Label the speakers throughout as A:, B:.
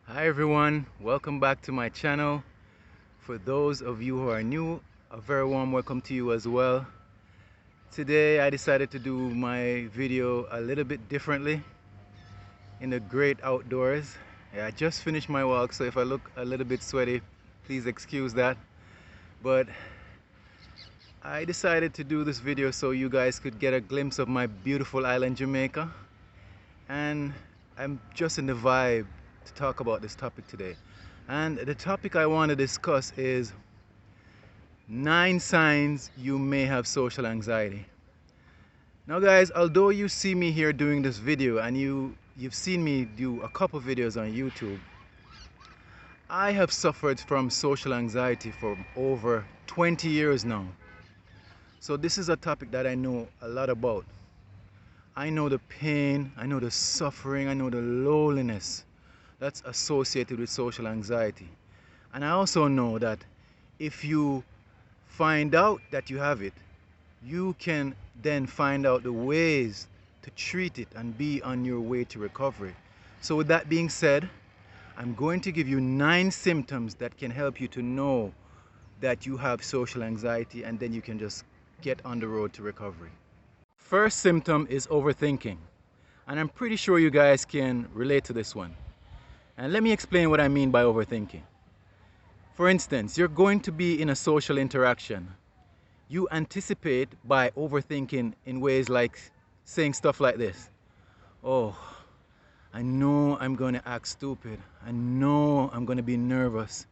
A: Hi everyone, welcome back to my channel. For those of you who are new, a very warm welcome to you as well. Today I decided to do my video a little bit differently in the great outdoors. I just finished my walk, so if I look a little bit sweaty, please excuse that. But I decided to do this video so you guys could get a glimpse of my beautiful island Jamaica. And I'm just in the vibe to talk about this topic today. And the topic I want to discuss is 9 signs you may have social anxiety. Now guys, although you see me here doing this video and you've seen me do a couple videos on YouTube, I have suffered from social anxiety for over 20 years now. So this is a topic that I know a lot about. I know the pain, I know the suffering, I know the loneliness that's associated with social anxiety. And I also know that if you find out that you have it, you can then find out the ways to treat it and be on your way to recovery. So with that being said, I'm going to give you 9 symptoms that can help you to know that you have social anxiety, and then you can just get on the road to recovery. First symptom is overthinking. And I'm pretty sure you guys can relate to this one. And let me explain what I mean by overthinking. For instance, you're going to be in a social interaction. You anticipate by overthinking in ways like saying stuff like this. Oh, I know I'm going to act stupid. I know I'm going to be nervous.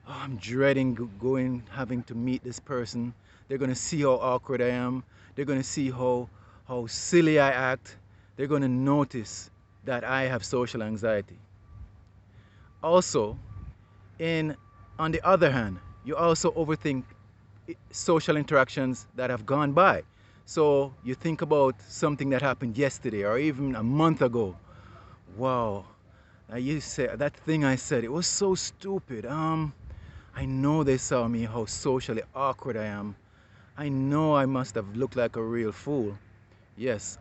A: Oh, I'm dreading having to meet this person. They're going to see how awkward I am. They're going to see how silly I act. They're going to notice that I have social anxiety. Also, on the other hand, you also overthink social interactions that have gone by. So you think about something that happened yesterday or even a month ago. Wow, you said that thing I said, it was so stupid. I know they saw me, how socially awkward I am. I know I must have looked like a real fool. Yes,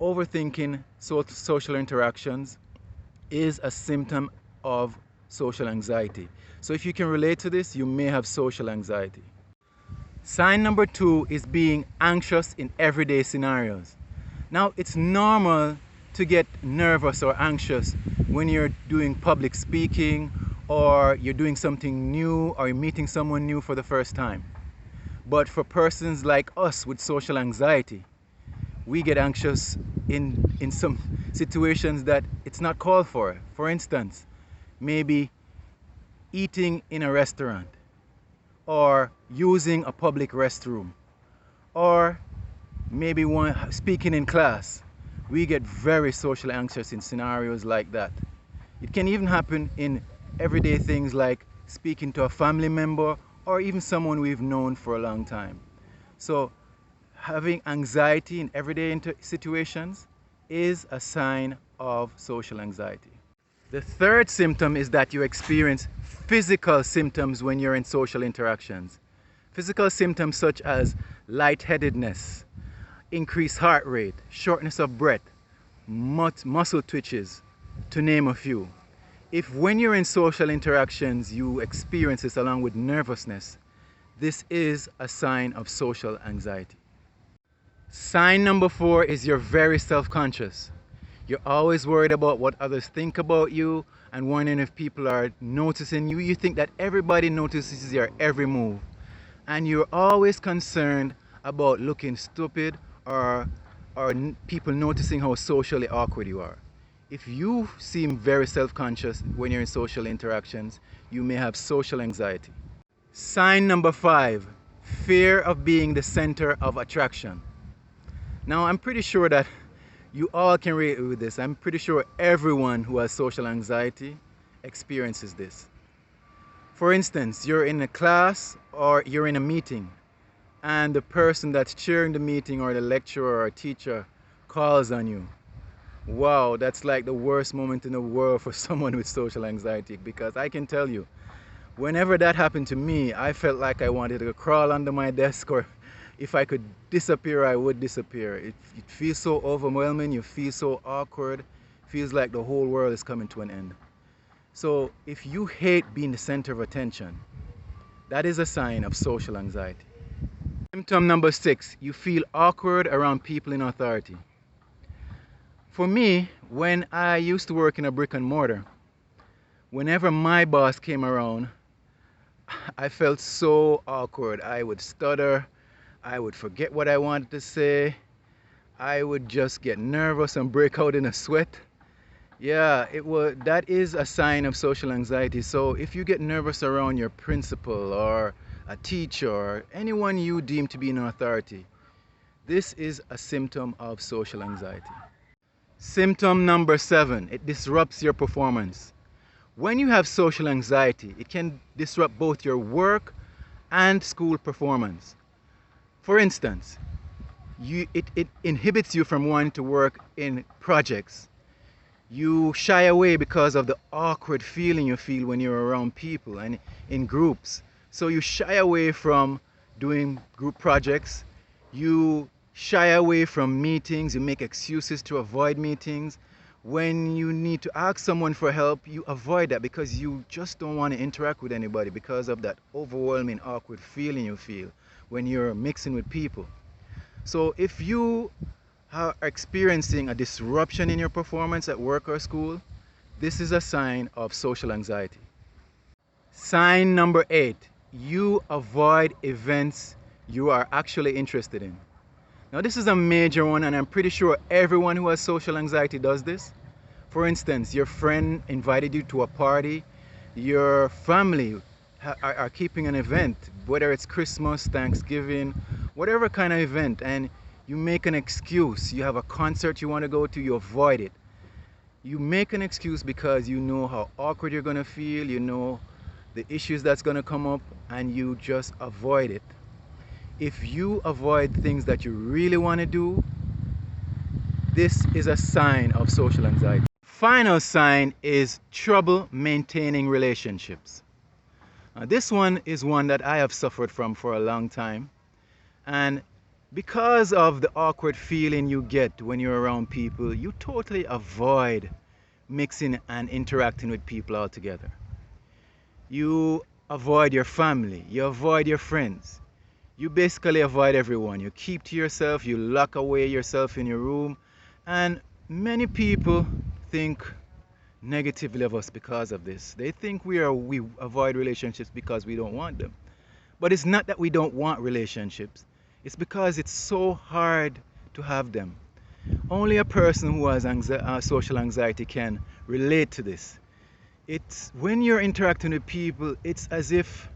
A: overthinking social interactions is a symptom of social anxiety. So if you can relate to this, you may have social anxiety. Sign number 2 is being anxious in everyday scenarios. Now, it's normal to get nervous or anxious when you're doing public speaking, or you're doing something new, or you're meeting someone new for the first time. But for persons like us with social anxiety, we get anxious in some situations that it's not called for. For instance, maybe eating in a restaurant, or using a public restroom, or maybe speaking in class. We get very socially anxious in scenarios like that. It can even happen in everyday things like speaking to a family member or even someone we've known for a long time. So having anxiety in everyday situations is a sign of social anxiety. The third symptom is that you experience physical symptoms when you're in social interactions. Physical symptoms such as lightheadedness, increased heart rate, shortness of breath, muscle twitches, to name a few. If when you're in social interactions you experience this along with nervousness, this is a sign of social anxiety. Sign number 4 is you're very self-conscious. You're always worried about what others think about you and wondering if people are noticing you. You think that everybody notices your every move. And you're always concerned about looking stupid or people noticing how socially awkward you are. If you seem very self-conscious when you're in social interactions, you may have social anxiety. Sign number 5, fear of being the center of attraction. Now, I'm pretty sure that you all can relate with this. I'm pretty sure everyone who has social anxiety experiences this. For instance, you're in a class or you're in a meeting, and the person that's chairing the meeting or the lecturer or teacher calls on you. Wow, that's like the worst moment in the world for someone with social anxiety, because I can tell you, whenever that happened to me, I felt like I wanted to crawl under my desk, or if I could disappear, I would disappear. It feels so overwhelming, you feel so awkward, feels like the whole world is coming to an end. So if you hate being the center of attention, that is a sign of social anxiety. Symptom number 6, you feel awkward around people in authority. For me, when I used to work in a brick and mortar, whenever my boss came around, I felt so awkward. I would stutter, I would forget what I wanted to say, I would just get nervous and break out in a sweat. Yeah, that is a sign of social anxiety. So if you get nervous around your principal or a teacher or anyone you deem to be an authority, this is a symptom of social anxiety. Symptom number 7, it disrupts your performance. When you have social anxiety, it can disrupt both your work and school performance. For instance, it inhibits you from wanting to work in projects. You shy away because of the awkward feeling you feel when you're around people and in groups. So you shy away from doing group projects. You shy away from meetings. You make excuses to avoid meetings. When you need to ask someone for help, you avoid that because you just don't want to interact with anybody because of that overwhelming awkward feeling you feel when you're mixing with people. So if you are experiencing a disruption in your performance at work or school, this is a sign of social anxiety. Sign number 8, you avoid events you are actually interested in. Now this is a major one, and I'm pretty sure everyone who has social anxiety does this. For instance, your friend invited you to a party, your family are keeping an event, whether it's Christmas, Thanksgiving, whatever kind of event, and you make an excuse. You have a concert you want to go to, you avoid it. You make an excuse because you know how awkward you're going to feel, you know the issues that's going to come up, and you just avoid it. If you avoid things that you really want to do, this is a sign of social anxiety. Final sign is trouble maintaining relationships. This one is one that I have suffered from for a long time. And because of the awkward feeling you get when you're around people, you totally avoid mixing and interacting with people altogether. You avoid your family, you avoid your friends. You basically avoid everyone. You keep to yourself, you lock away yourself in your room, and many people think negatively of us because of this. They think we avoid relationships because we don't want them. But it's not that we don't want relationships. It's because it's so hard to have them. Only a person who has social anxiety can relate to this. It's when you're interacting with people, it's as if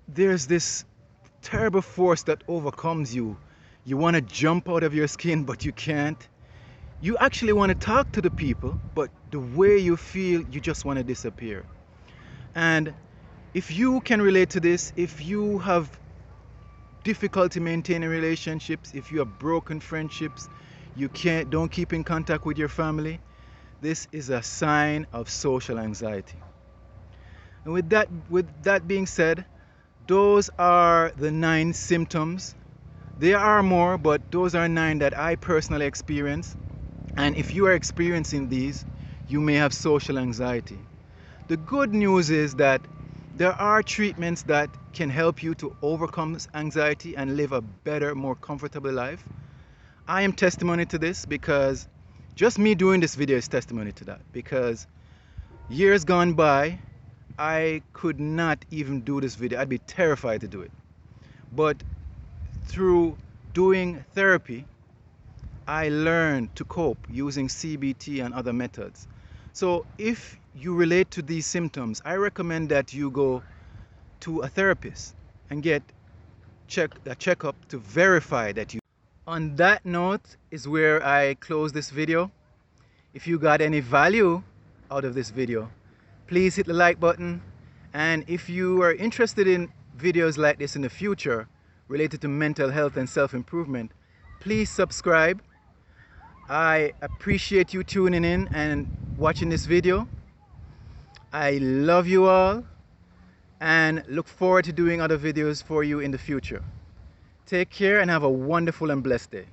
A: there's this terrible force that overcomes you. You want to jump out of your skin, but you can't. You actually want to talk to the people, but the way you feel, you just want to disappear. And if you can relate to this, if you have difficulty maintaining relationships, if you have broken friendships, you don't keep in contact with your family, this is a sign of social anxiety. And with that being said, those are the 9 symptoms. There are more, but those are 9 that I personally experience. And if you are experiencing these, you may have social anxiety. The good news is that there are treatments that can help you to overcome anxiety and live a better, more comfortable life. I am testimony to this because just me doing this video is testimony to that. Because years gone by, I could not even do this video. I'd be terrified to do it. But through doing therapy, I learned to cope using CBT and other methods. So if you relate to these symptoms, I recommend that you go to a therapist and get a checkup to verify that you. On that note is where I close this video. If you got any value out of this video, please hit the like button. And if you are interested in videos like this in the future related to mental health and self-improvement, please subscribe. I appreciate you tuning in and watching this video. I love you all and look forward to doing other videos for you in the future. Take care and have a wonderful and blessed day.